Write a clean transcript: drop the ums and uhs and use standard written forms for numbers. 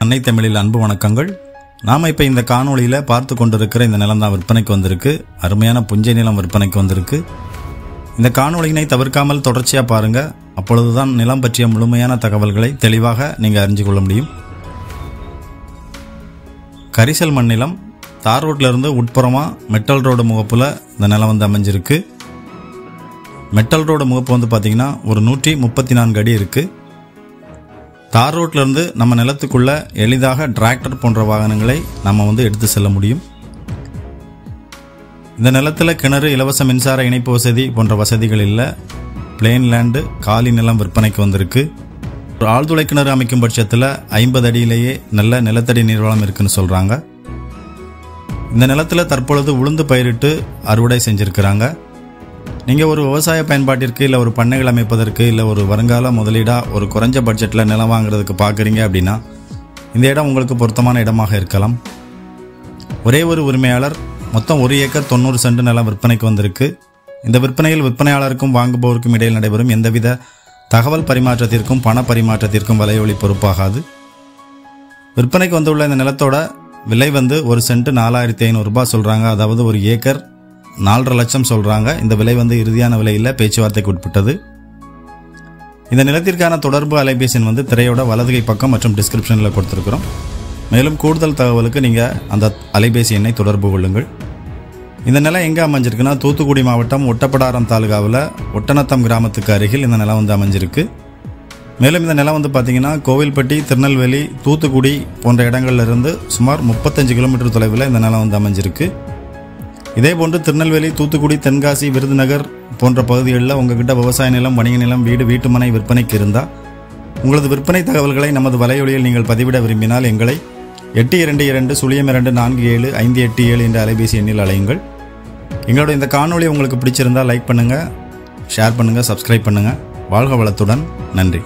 அன்னை தமிழில் அன்பு வணக்கங்கள். நாம் இப்போ இந்த காணொளியில் பார்த்து கொண்டிருக்கிற இந்த நிலம் தான் விற்பனைக்கு வந்திருக்கு. அருமையான புஞ்சை நிலம் விற்பனைக்கு வந்திருக்கு. இந்த காணொளியினை தவிர்க்காமல் தொடர்ச்சியாக பாருங்கள். அப்பொழுதுதான் நிலம் பற்றிய முழுமையான தகவல்களை தெளிவாக நீங்கள் அறிஞ்சு கொள்ள முடியும். கரிசல் மண் நிலம், தார் ரோட்லேருந்து உட்புறமாக மெட்டல் ரோடு முகப்பில் இந்த நிலம் வந்து அமைஞ்சிருக்கு. மெட்டல் ரோடு முகப்பு வந்து பார்த்திங்கன்னா ஒரு 134 அடி இருக்குது. தார் ரோட்லேருந்து நம்ம நிலத்துக்குள்ள எளிதாக டிராக்டர் போன்ற வாகனங்களை நம்ம வந்து எடுத்து செல்ல முடியும். இந்த நிலத்தில் கிணறு, இலவச மின்சார இணைப்பு வசதி போன்ற வசதிகள் இல்லை. பிளேன் லேண்டு, காலி நிலம் விற்பனைக்கு வந்திருக்கு. ஒரு ஆழ்துளை கிணறு அமைக்கும் பட்சத்தில் 50 அடியிலேயே நல்ல நிலத்தடி நீர்வளம் இருக்குன்னு சொல்கிறாங்க. இந்த நிலத்தில் தற்பொழுது உளுந்து பயிரிட்டு அறுவடை செஞ்சுருக்கிறாங்க. நீங்கள் ஒரு விவசாய பயன்பாட்டிற்கு இல்லை ஒரு பண்ணைகள் அமைப்பதற்கு இல்லை ஒரு வருங்கால முதலீடாக ஒரு குறைஞ்ச பட்ஜெட்டில் நிலம் வாங்குறதுக்கு பார்க்குறீங்க அப்படின்னா இந்த இடம் உங்களுக்கு பொருத்தமான இடமாக இருக்கலாம். ஒரே ஒரு உரிமையாளர், மொத்தம் 1 ஏக்கர் 90 சென்ட் நிலம் விற்பனைக்கு வந்திருக்கு. இந்த விற்பனையில் விற்பனையாளருக்கும் வாங்குபவருக்கும் இடையில் நடைபெறும் எந்தவித தகவல் பரிமாற்றத்திற்கும் பண பரிமாற்றத்திற்கும் வலையொலி பொறுப்பாகாது. விற்பனைக்கு வந்துள்ள இந்த நிலத்தோட விலை வந்து ஒரு சென்ட் 4500 ரூபாய் சொல்கிறாங்க. அதாவது ஒரு ஏக்கர் 4.5 லட்சம் சொல்கிறாங்க. இந்த விலை வந்து இறுதியான விலையில் பேச்சுவார்த்தைக்கு உட்பட்டது. இந்த நிலத்திற்கான தொடர்பு அலைபேசி வந்து திரையோட வலதுகை பக்கம் மற்றும் டிஸ்கிரிப்ஷனில் கொடுத்துருக்குறோம். மேலும் கூடுதல் தகவலுக்கு நீங்கள் அந்த அலைபேசி எண்ணை தொடர்பு கொள்ளுங்கள். இந்த நிலம் எங்கே அமைஞ்சிருக்குன்னா தூத்துக்குடி மாவட்டம் ஒட்டப்படாரம் தாலுகாவில் ஒட்டநத்தம் கிராமத்துக்கு அருகில் இந்த நிலம் வந்து அமைஞ்சிருக்கு. மேலும் இந்த நிலம் வந்து பார்த்திங்கன்னா கோவில்பட்டி, திருநெல்வேலி, தூத்துக்குடி போன்ற இடங்கள்லேருந்து சுமார் 35 கிலோமீட்டர் தொலைவில் இந்த நிலம் வந்து அமைஞ்சிருக்கு. இதேபோன்று திருநெல்வேலி, தூத்துக்குடி, தென்காசி, விருதுநகர் போன்ற பகுதிகளில் உங்ககிட்ட விவசாய நிலம், வணிக நிலம், வீடு, வீட்டுமனை விற்பனைக்கு இருந்தால் உங்களது விற்பனை தகவல்களை நமது வலையொலியில் நீங்கள் பதிவிட விரும்பினால் எங்களை 8220247587 என்ற அலைபேசி எண்ணில் அழையுங்கள். எங்களோட இந்த காணொளி உங்களுக்கு பிடிச்சிருந்தால் லைக் பண்ணுங்கள், ஷேர் பண்ணுங்கள், சப்ஸ்கிரைப் பண்ணுங்கள். வாழ்க வளத்துடன். நன்றி.